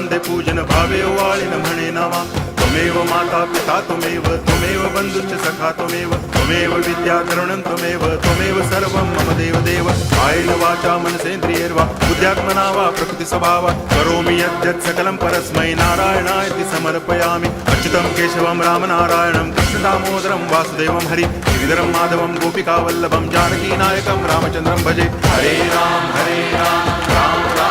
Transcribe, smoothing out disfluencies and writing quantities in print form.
वंदे पूजन भावे वाळिन म्हणे नावा त्वमेव माता पिता त्वमेव बंधुश्च सखा त्वमेव विद्या द्रविणं त्वमेव सर्वं मम देव कायेन वाचा मनसेन्द्रियैर्वा बुद्ध्यात्मना वा प्रकृति स्वभावात् करोमि यद्यत् सकलं परस्मै नारायणायति समर्पयामि अच्युतं केशवं रामनारायणं कृष्णदामोदरं वासुदेवं हरि गिरिधरं माधवं गोपिकावल्लभं जानकीनायकं रामचन्द्रं भजे हरे राम राम